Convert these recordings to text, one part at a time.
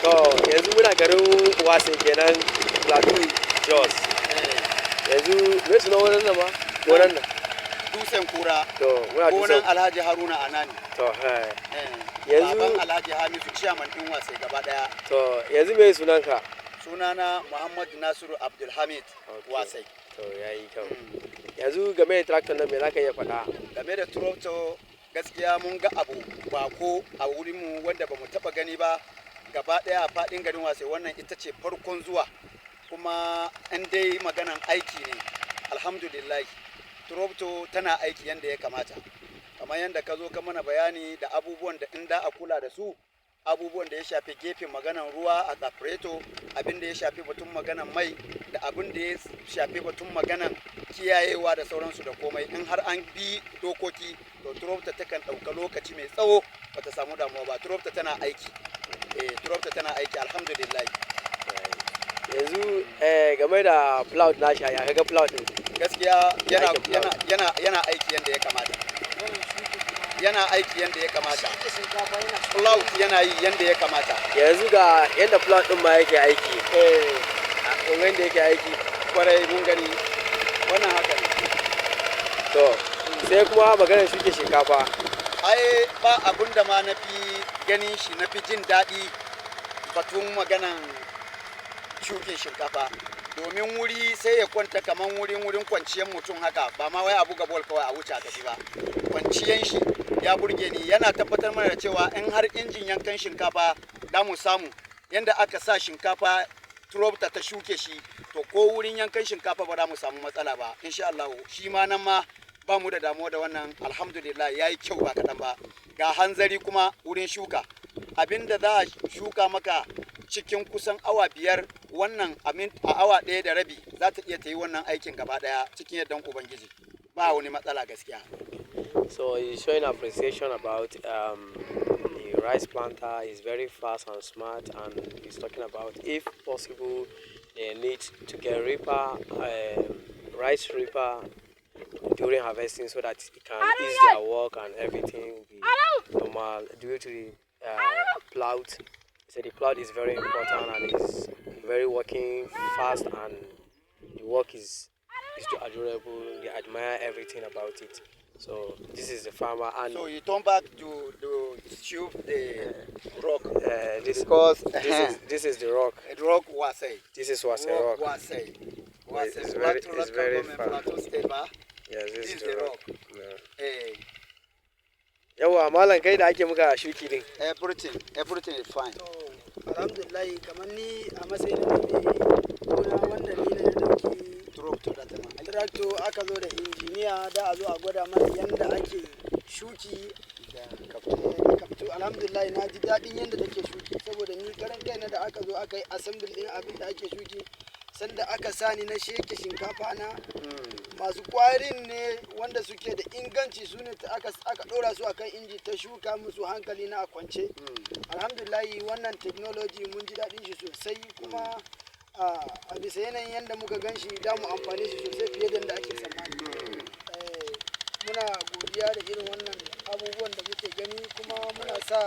To yanzu muna garin Wase kenan Plateau Jos. Yanzu me suna wannan nan ba? Gonan nan. Dusen Kura. To muna gonan Alhaji Haruna Anani. To yanzu baban Alhaji Hamisu chairman din Wase gaba daya. To yanzu me sunanka? Sunana Muhammad Nasiru Abdulhamid Wase. To yayi kyau. Yanzu game da tractor nan me zaka iya faɗa? Game da tractor gaskiya mun ga abu bako a wurin mu wanda bamu taba gani ba gaba daya a fadin garin Wase. Wannan ita ce farkon zuwa kuma an dai maganan aiki ne alhamdulillah. Tractor tana aiki yanda ya kamata kamar yanda ka zo ka mana bayani da abubuwan da in da a kula da su, abubuwan da ya shafi gefen maganan ruwa a evaporator, abin da ya shafi batun maganan mai da abin da ya shafi batun maganan kiyayewa da sauransu da komai. In har an bi dokoki to tractor takan ɗauka lokaci mai tsawo bata samu damuwa ba. Tractor tana aiki, tractor tana aiki alhamdulillah. Yanzu game da plow na shi ya kaga plow din gaskiya yana aiki yanda ya kamata. Yana aiki yanda ya kamata. Plow yana yi yanda ya kamata. Yanzu ga yanda plow din ma yake aiki. Kun ga yanda yake aiki kwarai mun gani wannan haka ne. To sai kuma maganar shuke shinkafa. Ai ba abun da ma nafi ganin shi nafi jin daɗi batun maganan shuke shinkafa. Domin wuri sai ya kwanta kaman wurin kwanciyar mutum haka, ba ma wai a buga bol kawai a wuce a tafi ba. Kwanciyan shi ya burge ni, yana tabbatar mana da cewa in har injin yankan shinkafa da mu samu yanda aka sa shinkafa tractor ta shuke shi, to ko wurin yankan shinkafa ba za mu samu matsala ba insha Allah. Shi ma nan ma ba mu da damuwa da wannan alhamdulillah, yayi kyau ba kaɗan ba. Ga hanzari kuma wurin shuka, abinda za a shuka maka cikin kusan awa 5, wannan a awa 1 da rabi za ta iya ta yi wannan aikin gaba daya cikin yardan ubangiji, ba wani matsala gaskiya. So he's showing appreciation about the rice planter is very fast and smart, and he's talking about if possible they need to get rice reaper during harvesting so that it can ease their work and everything be normal due to the plow. So the plow is very important and is very working fast, and the work is adorable. They admire everything about it. So this is the farmer, and so you turn back to shoot the rock. Because this is the rock. Rock Wase. This is Wase rock. Wase. It's very far. Plateau State, ba? Yes, this is the rock. Yawa malam kai da ake muka shuki din. Everything is fine. Alhamdulillah, kamar ni a matsayin da mai gona wannan ni ne na dauki tractor aka zo da injiniya da a zo a gwada mana yanda ake shuki da kaftu. Alhamdulillah na ji daɗin yanda take shuki, saboda ni karan kaina da aka zo aka yi assembly din abin da ake shuki, sanda aka sani na sheke shinkafa na masu kwarin ne wanda suke da inganci, su ne aka ɗora su akan inji ta shuka musu hankali na a kwance. Alhamdulillahi wannan technology mun ji daɗin shi sosai, kuma a bisa yanayin yadda muka gan shi da mu amfani shi sosai fiye da yadda ake tsammani. Muna godiya da irin wannan abubuwan da muke gani, kuma muna sa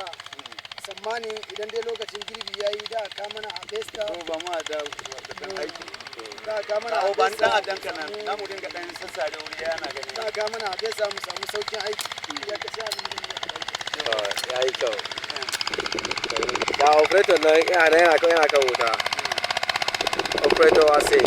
tsammani idan dai lokacin girbi ya yi da ka mana a besta. Ba mu da aiki. Da ka mana a besta. Ba dan nan za mu dinga dan sassare wuri yana gani. Da ka mana a besta mu samu saukin aiki. Ya ka ci abin da ya yi kyau. Da operator nan yana kan wuta. Operator Ase.